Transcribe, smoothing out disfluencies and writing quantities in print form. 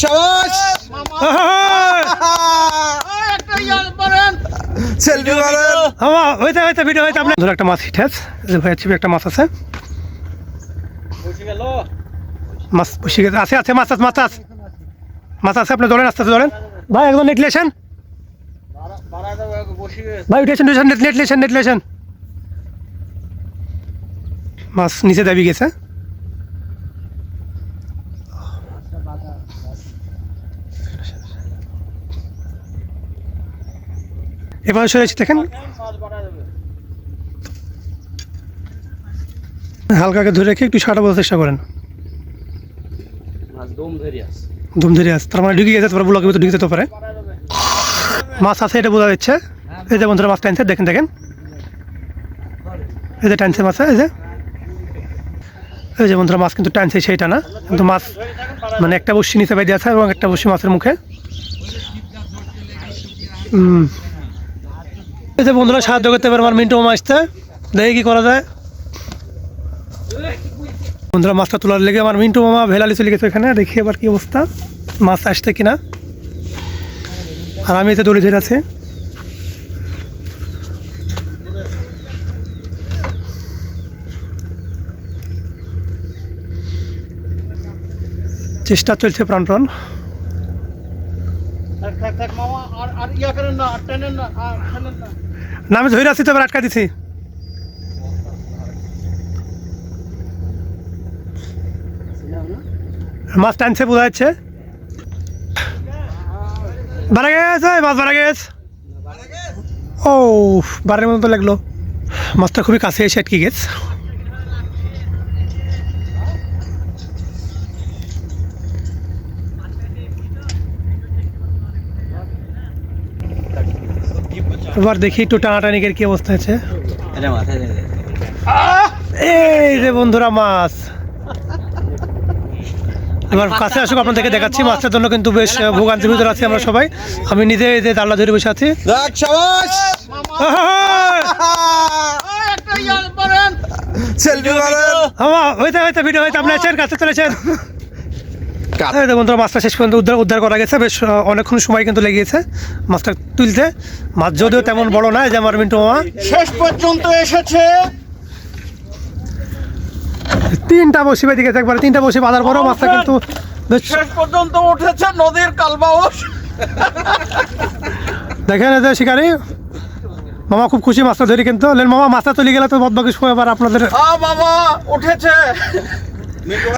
শাবাশ selfie মারেন হ্যাঁ হইতে হইতে ভিডিও হইতে আপনি ধর একটা মাছ হিট আছে যে ভাই ছিপে একটা মাছ আছে মাছ বসে গেছে আছে আছে মাছ আছে মাছ আছে মাছ আছে আপনি ধরেন আস্তে আস্তে ধরেন ভাই একদম নেট লেছেন ভাই উঠেছেন নেট লেছেন মাছ নিচে দাবি গেছে এবার সরেছি দেখেন হালকাকে ধরে রেখে একটু সাটা বোঝার চেষ্টা করেন দম ধরে আছে তার মানে ঢুকে গেছে তারপর ব্লকের ভিতরে ঢুকে যেতে পারে মাছ আছে এটা বোঝা যাচ্ছে এই যে বন্ধুরা মাছ টানছে দেখেন দেখেন এই যে টানছে মাছ এই যে বন্ধুরা মাছ কিন্তু টানছে সেইটা না কিন্তু মাছ মানে একটা বসি নিচে বাইরে আছে এবং একটা বসি মাছের মুখে এই যে বন্ধুরা সাহায্য করতে পারে আমার মিন্টু মামা আসতে দেখি কি করা যায় বন্ধুরা মাছটা তোলার লেগে আমার মিন্টু মামা ভেলালি চলে গেছে এখানে দেখি এবার কি অবস্থা মাছ আসছে কিনা আর আমি এতে দড়ি ধরে আছি চেষ্টা চলছে প্রাণ না আমি ধরে আছি তো এবার আটকা দিছি মাছ টানছে বোঝা যাচ্ছে বাড়া গেছে মাছ বাড়া গেছে ও বাড়ির মতো লাগলো মাছটা খুবই কাছে এসে আটকে গেছে এবার দেখি একটু টানাটানিকের কি অবস্থা আছে এই রে বন্ধুরা মাছ এবার কাছে আসুক আপনাদেরকে দেখাচ্ছি মাছটার জন্য কিন্তু বেশ ভোগান্তির ভিতরে আছি আমরা সবাই আমি নিজে এই যে দাল্লা ধরে বসে আছি সেলফি মারেন হ্যাঁ হইতে হইতে ভিডিও হইতে আপনি আছেন কাছে চলেছেন বন্ধুরা মাছটা শেষ পর্যন্ত উদ্ধার করা গেছে বেশ অনেকক্ষণ সময় কিন্তু লেগেছে মাছটা তুলতে মাছ যদিও তেমন বড় না যে আমার মিন্টু মামা শেষ পর্যন্ত এসেছে তিনটা বসি বেঁধে গেছে একবার তিনটা বসি বাঁধার পরেও মাছটা কিন্তু শেষ পর্যন্ত উঠেছে নদীর কালবাউস দেখেন যে শিকারি মামা খুব খুশি মাছটা ধরি কিন্তু মামা মাছটা চলে গেলে তো বদবাকি সময় আবার আপনাদের মামা উঠেছে